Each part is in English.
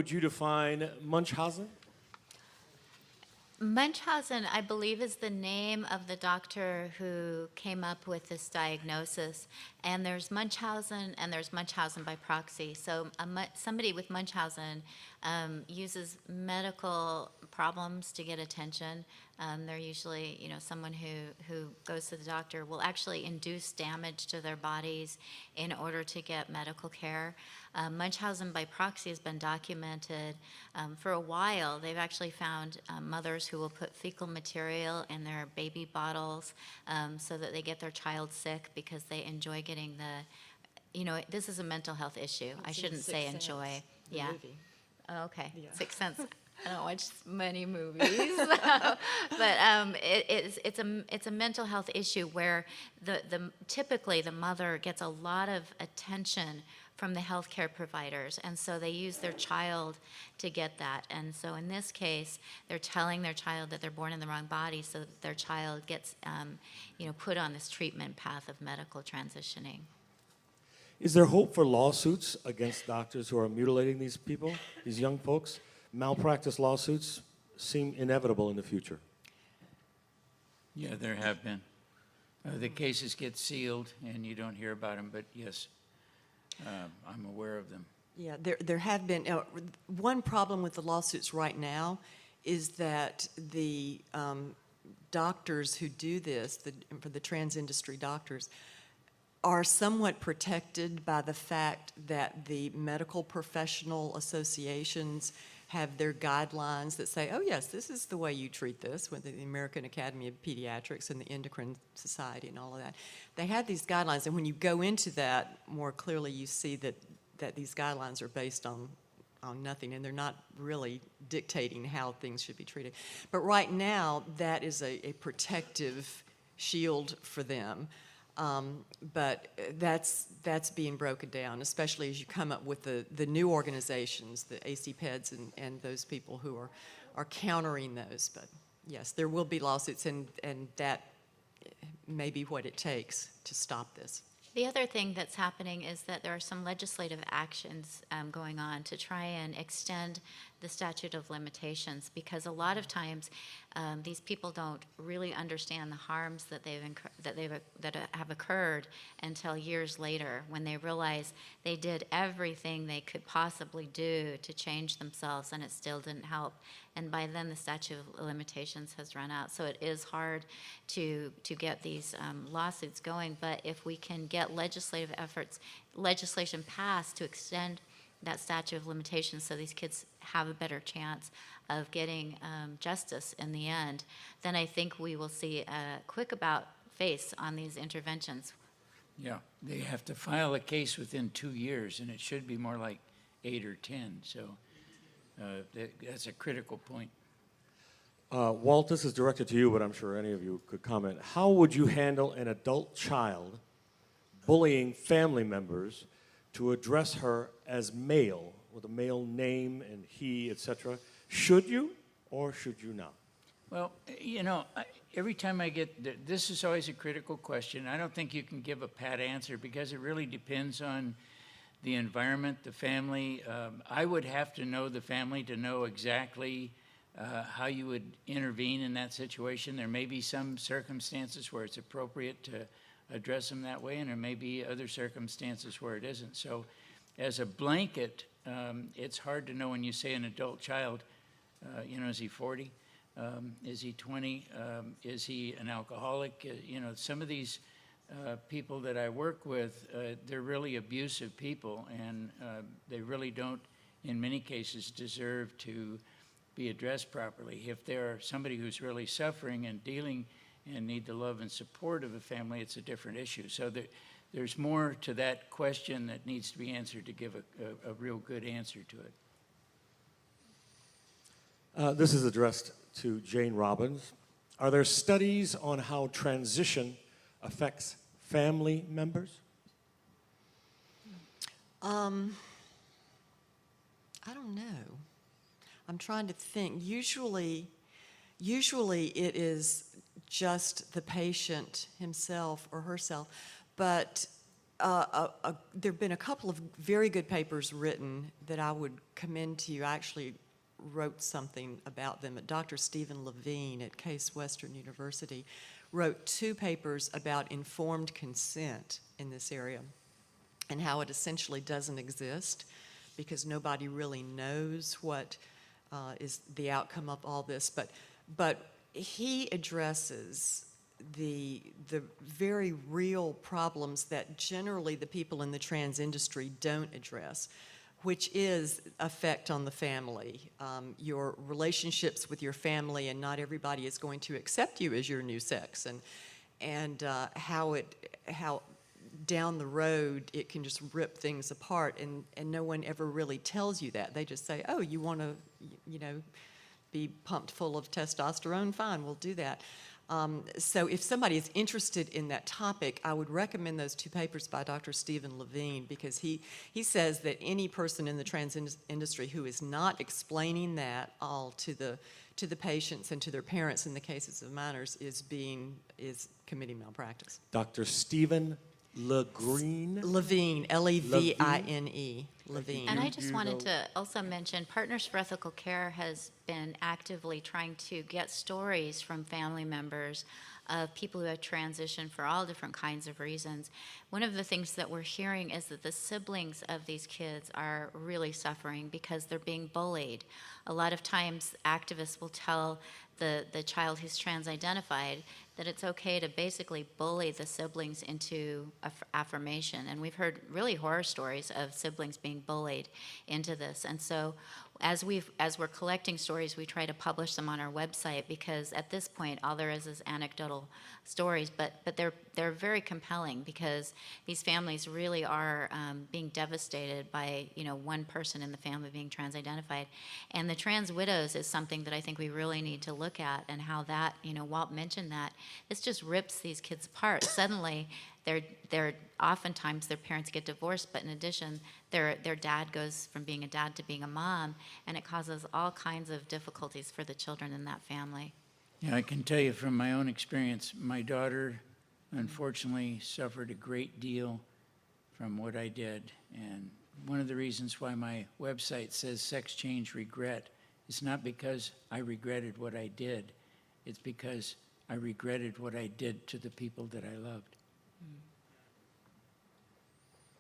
would you define Munchausen? Munchausen, I believe, is the name of the doctor who came up with this diagnosis. And there's Munchausen and there's Munchausen by proxy. So somebody with Munchausen uses medical problems to get attention. They're usually, someone who goes to the doctor will actually induce damage to their bodies in order to get medical care. Munchausen by proxy has been documented for a while. They've actually found mothers who will put fecal material in their baby bottles so that they get their child sick because they enjoy getting this is a mental health issue. I shouldn't say enjoy. Yeah. Movie. Oh, okay. Yeah. Sixth Sense. I don't watch many movies, but it's a mental health issue where typically the mother gets a lot of attention from the healthcare providers, and so they use their child to get that. And so in this case, they're telling their child that they're born in the wrong body, so that their child gets put on this treatment path of medical transitioning. Is there hope for lawsuits against doctors who are mutilating these people, these young folks? Malpractice lawsuits seem inevitable in the future. Yeah, there have been. The cases get sealed and you don't hear about them, but yes, I'm aware of them. Yeah, there have been. One problem with the lawsuits right now is that the doctors who do this, for the trans industry doctors, are somewhat protected by the fact that the medical professional associations have their guidelines that say, oh yes, this is the way you treat this, with the American Academy of Pediatrics and the Endocrine Society and all of that. They have these guidelines, and when you go into that more clearly, you see that these guidelines are based on nothing, and they're not really dictating how things should be treated. But right now, that is a protective shield for them. But that's being broken down, especially as you come up with the new organizations, the ACPEDs and those people who are countering those. But yes, there will be lawsuits, and that may be what it takes to stop this. The other thing that's happening is that there are some legislative actions going on to try and extend the statute of limitations, because a lot of times these people don't really understand the harms that have occurred until years later, when they realize they did everything they could possibly do to change themselves and it still didn't help. And by then the statute of limitations has run out. So it is hard to get these lawsuits going. But if we can get legislation passed to extend that statute of limitations so these kids have a better chance of getting justice in the end, then I think we will see a quick about face on these interventions. Yeah, they have to file a case within 2 years, and it should be more like 8 or 10. So that's a critical point. Walt, this is directed to you, but I'm sure any of you could comment. How would you handle an adult child bullying family members to address her as male, with a male name and he, etc.? Should you or should you not? Well, every time I get, this is always a critical question. I don't think you can give a pat answer because it really depends on the environment, the family. I would have to know the family to know exactly how you would intervene in that situation. There may be some circumstances where it's appropriate to address them that way, and there may be other circumstances where it isn't. So as a blanket, it's hard to know when you say an adult child, is he 40? Is he 20? Is he an alcoholic? Some of these people that I work with, they're really abusive people, and they really don't, in many cases, deserve to be addressed properly. If they're somebody who's really suffering and dealing and need the love and support of a family, it's a different issue. So there's more to that question that needs to be answered to give a real good answer to it. This is addressed to Jane Robbins. Are there studies on how transition affects family members? I don't know. I'm trying to think. Usually it is just the patient himself or herself, but There have been a couple of very good papers written that I would commend to you. I actually wrote something about them. Dr. Stephen Levine at Case Western University wrote 2 papers about informed consent in this area and how it essentially doesn't exist because nobody really knows what is the outcome of all this. But he addresses the very real problems that generally the people in the trans industry don't address, which is effect on the family, your relationships with your family, and not everybody is going to accept you as your new sex, and how down the road it can just rip things apart, and no one ever really tells you that. They just say, oh, you want to, be pumped full of testosterone? Fine, we'll do that. So if somebody is interested in that topic, I would recommend those 2 papers by Dr. Stephen Levine, because he says that any person in the trans industry who is not explaining that all to the patients and to their parents in the cases of minors is committing malpractice. Dr. Stephen Levine. Levine, Levine, Levine. And I just wanted to also mention, Partners for Ethical Care has been actively trying to get stories from family members of people who have transitioned for all different kinds of reasons. One of the things that we're hearing is that the siblings of these kids are really suffering because they're being bullied. A lot of times activists will tell the child who's trans-identified that it's okay to basically bully the siblings into affirmation. And we've heard really horror stories of siblings being bullied into this. And so as we're collecting stories, we try to publish them on our website, because at this point all there is anecdotal stories, but they're very compelling, because these families really are being devastated by one person in the family being trans-identified. And the trans widows is something that I think we really need to look at, and how that, Walt mentioned that, this just rips these kids apart. Suddenly they're oftentimes their parents get divorced, but in addition, their dad goes from being a dad to being a mom, and it causes all kinds of difficulties for the children in that family. Yeah, I can tell you from my own experience, my daughter unfortunately suffered a great deal from what I did. And one of the reasons why my website says Sex Change Regret is not because I regretted what I did, it's because I regretted what I did to the people that I loved.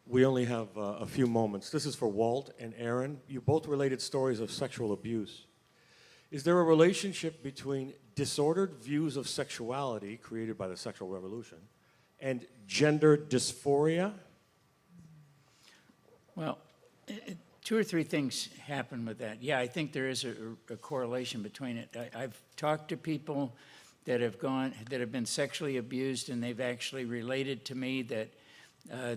We only have a few moments. This is for Walt and Aaron. You both related stories of sexual abuse. Is there a relationship between disordered views of sexuality created by the sexual revolution and gender dysphoria? Well, 2 or 3 things happen with that. Yeah, I think there is a correlation between it. I've talked to people that have been sexually abused, and they've actually related to me that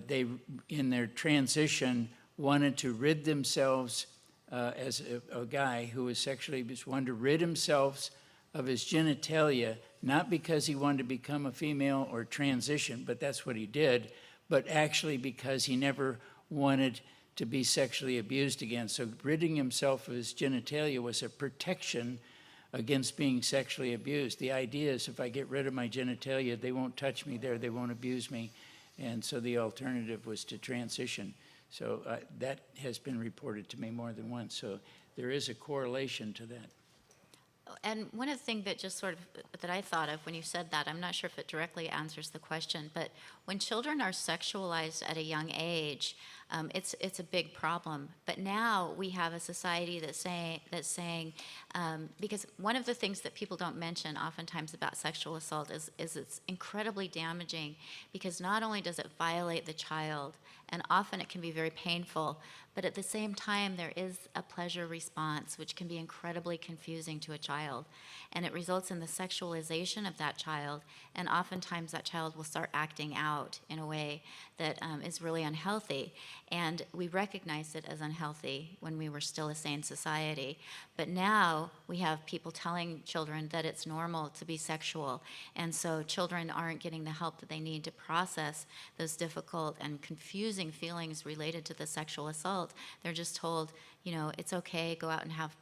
they, in their transition, wanted to rid themselves, as a guy who was sexually abused, wanted to rid himself of his genitalia, not because he wanted to become a female or transition, but that's what he did, but actually because he never wanted to be sexually abused again. So ridding himself of his genitalia was a protection against being sexually abused. The idea is, if I get rid of my genitalia, they won't touch me there, they won't abuse me. And so the alternative was to transition. So that has been reported to me more than once. So there is a correlation to that. And one of the things that just sort of, that I thought of when you said that, I'm not sure if it directly answers the question, but when children are sexualized at a young age, it's a big problem. But now we have a society that's saying, because one of the things that people don't mention oftentimes about sexual assault is it's incredibly damaging, because not only does it violate the child, and often it can be very painful, but at the same time there is a pleasure response which can be incredibly confusing to a child, and it results in the sexualization of that child, and oftentimes that child will start acting out in a way that is really unhealthy. And we recognized it as unhealthy when we were still a sane society, but now we have people telling children that it's normal to be sexual, and so children aren't getting the help that they need to process those difficult and confusing feelings related to the sexual assault. They're just told, it's okay, go out and have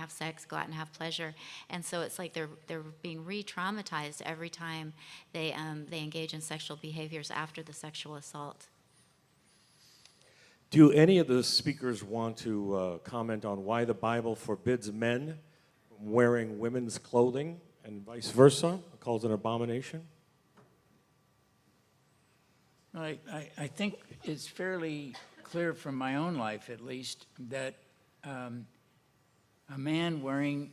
sex, go out and have pleasure. And so it's like they're being re-traumatized every time they engage in sexual behaviors after the sexual assault. Do any of the speakers want to comment on why the Bible forbids men wearing women's clothing and vice versa, calls it an abomination? I think it's fairly clear from my own life, at least, that a man wearing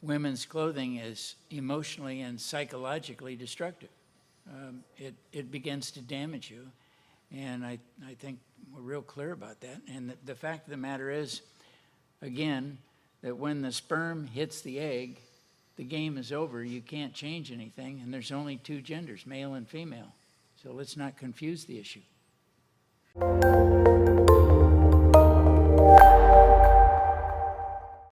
women's clothing is emotionally and psychologically destructive. It begins to damage you, and I think we're real clear about that. And the fact of the matter is, again, that when the sperm hits the egg, the game is over. You can't change anything, and there's only two genders, male and female. So let's not confuse the issue.